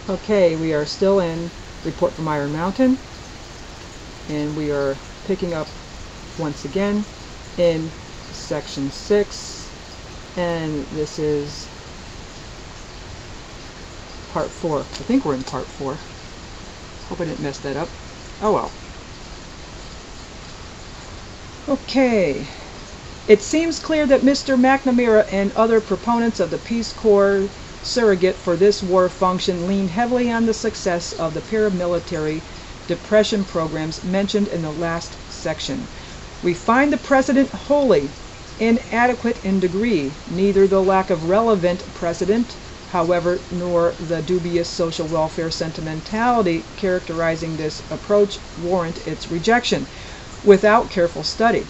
Okay, we are still in Report from Iron Mountain, and we are picking up once again in section 6, and this is part 4. I think we're in part 4. Hope I didn't mess that up. Oh well. Okay. It seems clear that Mr. McNamara and other proponents of the Peace Corps surrogate for this war function lean heavily on the success of the paramilitary depression programs mentioned in the last section. We find the precedent wholly inadequate in degree. Neither the lack of relevant precedent, however, nor the dubious social welfare sentimentality characterizing this approach warrant its rejection without careful study.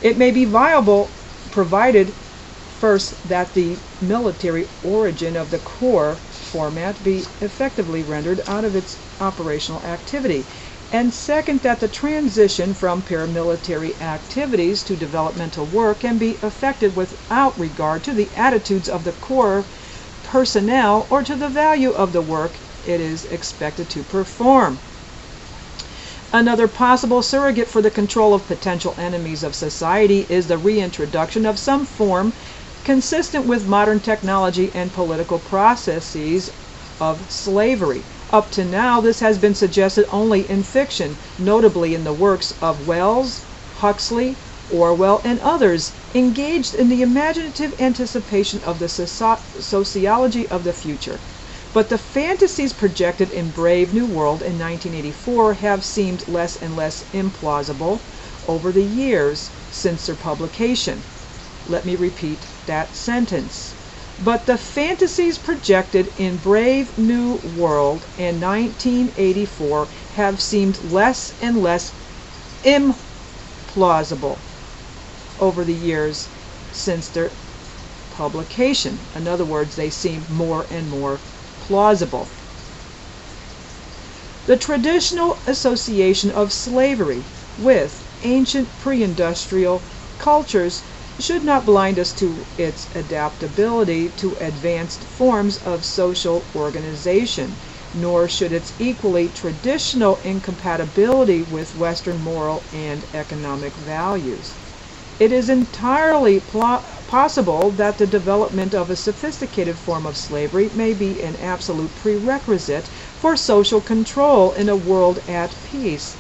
It may be viable provided first that the military origin of the Corps format be effectively rendered out of its operational activity, and second that the transition from paramilitary activities to developmental work can be effected without regard to the attitudes of the Corps personnel or to the value of the work it is expected to perform. Another possible surrogate for the control of potential enemies of society is the reintroduction of some form consistent with modern technology and political processes of slavery. Up to now, this has been suggested only in fiction, notably in the works of Wells, Huxley, Orwell, and others engaged in the imaginative anticipation of the sociology of the future. But the fantasies projected in Brave New World in 1984 have seemed less and less implausible over the years since their publication. Let me repeat that sentence. But the fantasies projected in Brave New World in 1984 have seemed less and less implausible over the years since their publication. In other words, they seem more and more plausible. The traditional association of slavery with ancient pre-industrial cultures should not blind us to its adaptability to advanced forms of social organization, nor should its equally traditional incompatibility with Western moral and economic values. It is entirely possible that the development of a sophisticated form of slavery may be an absolute prerequisite for social control in a world at peace.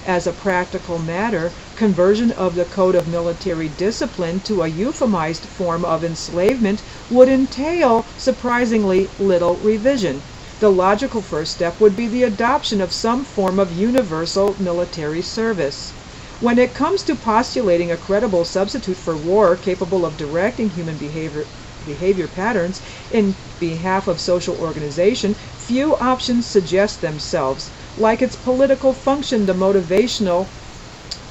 As a practical matter, conversion of the code of military discipline to a euphemized form of enslavement would entail surprisingly little revision. The logical first step would be the adoption of some form of universal military service. When it comes to postulating a credible substitute for war capable of directing human behavior patterns in behalf of social organization, few options suggest themselves. Like its political function, the motivational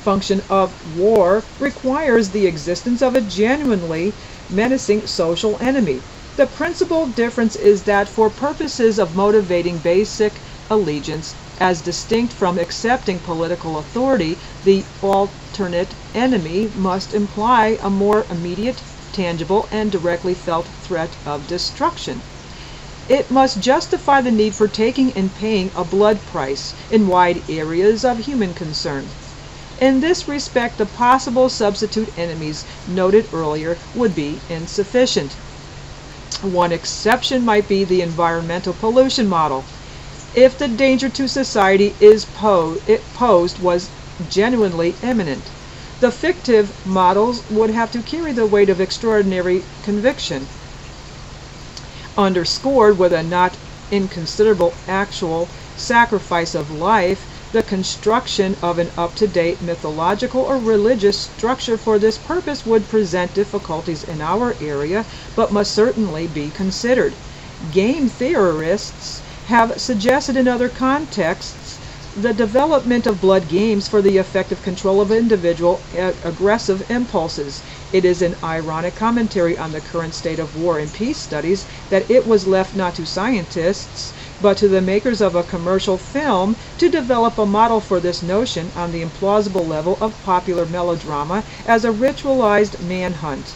function of war requires the existence of a genuinely menacing social enemy. The principal difference is that for purposes of motivating basic allegiance, as distinct from accepting political authority, the alternate enemy must imply a more immediate, tangible, and directly felt threat of destruction. It must justify the need for taking and paying a blood price in wide areas of human concern. In this respect, the possible substitute enemies noted earlier would be insufficient. One exception might be the environmental pollution model. If the danger to society posed was genuinely imminent, the fictive models would have to carry the weight of extraordinary conviction, underscored with a not inconsiderable actual sacrifice of life. The construction of an up-to-date mythological or religious structure for this purpose would present difficulties in our area, but must certainly be considered. Game theorists have suggested in other contexts the development of blood games for the effective control of individual aggressive impulses. It is an ironic commentary on the current state of war and peace studies that it was left not to scientists, but to the makers of a commercial film to develop a model for this notion on the implausible level of popular melodrama as a ritualized manhunt.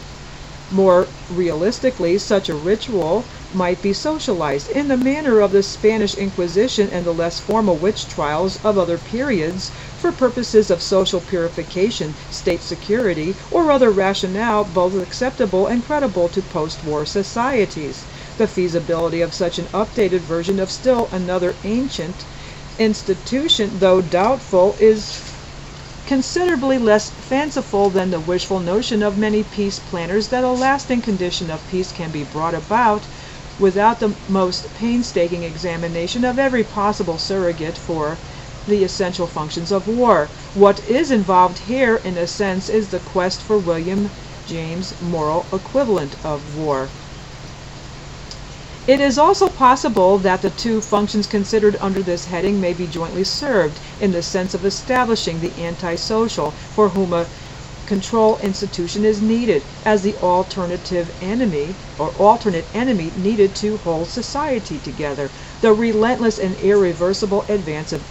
More realistically, such a ritual might be socialized in the manner of the Spanish Inquisition and the less formal witch trials of other periods for purposes of social purification, state security, or other rationale both acceptable and credible to post-war societies. The feasibility of such an updated version of still another ancient institution, though doubtful, is considerably less fanciful than the wishful notion of many peace planners that a lasting condition of peace can be brought about without the most painstaking examination of every possible surrogate for the essential functions of war. What is involved here, in a sense, is the quest for William James' moral equivalent of war. It is also possible that the two functions considered under this heading may be jointly served, in the sense of establishing the antisocial, for whom a control institution is needed, as the alternative enemy, or alternate enemy needed to hold society together. The relentless and irreversible advance of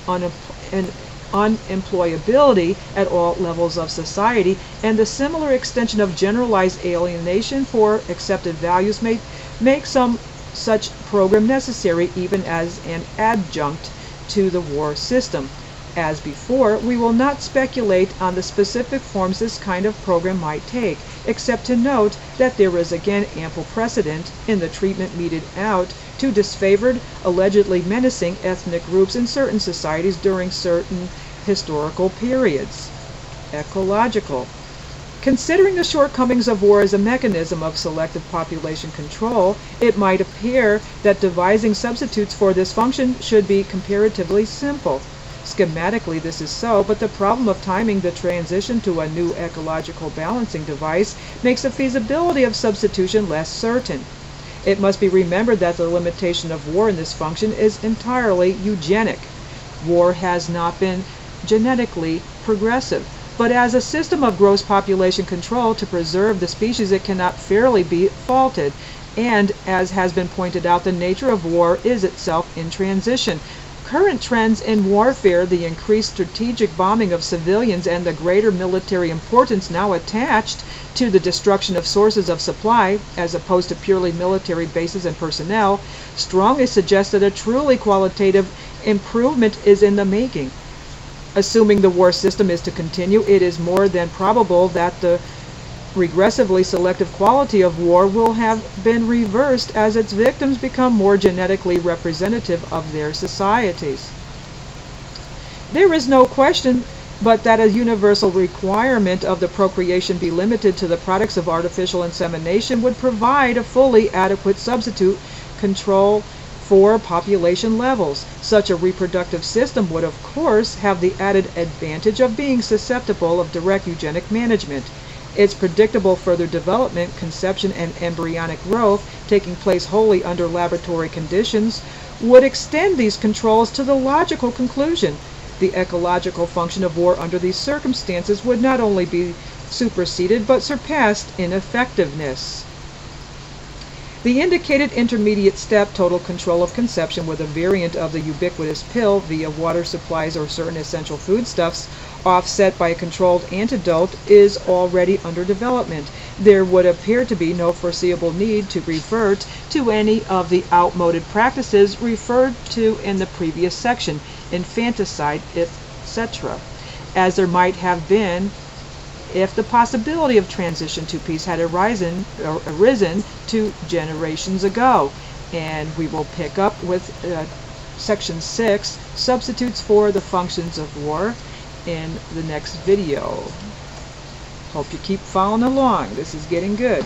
unemployability at all levels of society, and the similar extension of generalized alienation for accepted values may make some such program necessary, even as an adjunct to the war system. As before, we will not speculate on the specific forms this kind of program might take, except to note that there is again ample precedent in the treatment meted out to disfavored, allegedly menacing ethnic groups in certain societies during certain historical periods. Ecological. Considering the shortcomings of war as a mechanism of selective population control, it might appear that devising substitutes for this function should be comparatively simple. Schematically, this is so, but the problem of timing the transition to a new ecological balancing device makes the feasibility of substitution less certain. It must be remembered that the limitation of war in this function is entirely eugenic. War has not been genetically progressive, but as a system of gross population control to preserve the species, it cannot fairly be faulted. And, as has been pointed out, the nature of war is itself in transition. Current trends in warfare, the increased strategic bombing of civilians, and the greater military importance now attached to the destruction of sources of supply, as opposed to purely military bases and personnel, strongly suggest that a truly qualitative improvement is in the making. Assuming the war system is to continue, it is more than probable that the regressively selective quality of war will have been reversed as its victims become more genetically representative of their societies. There is no question but that a universal requirement of the procreation be limited to the products of artificial insemination would provide a fully adequate substitute control for population levels. Such a reproductive system would, of course, have the added advantage of being susceptible of direct eugenic management. Its predictable further development, conception, and embryonic growth, taking place wholly under laboratory conditions, would extend these controls to the logical conclusion. The ecological function of war under these circumstances would not only be superseded but surpassed in effectiveness. The indicated intermediate step, total control of conception with a variant of the ubiquitous pill via water supplies or certain essential foodstuffs, offset by a controlled antidote, is already under development. There would appear to be no foreseeable need to revert to any of the outmoded practices referred to in the previous section, infanticide, etc., as there might have been if the possibility of transition to peace had arisen 2 generations ago. And we will pick up with section 6, substitutes for the functions of war, in the next video. Hope you keep following along. This is getting good.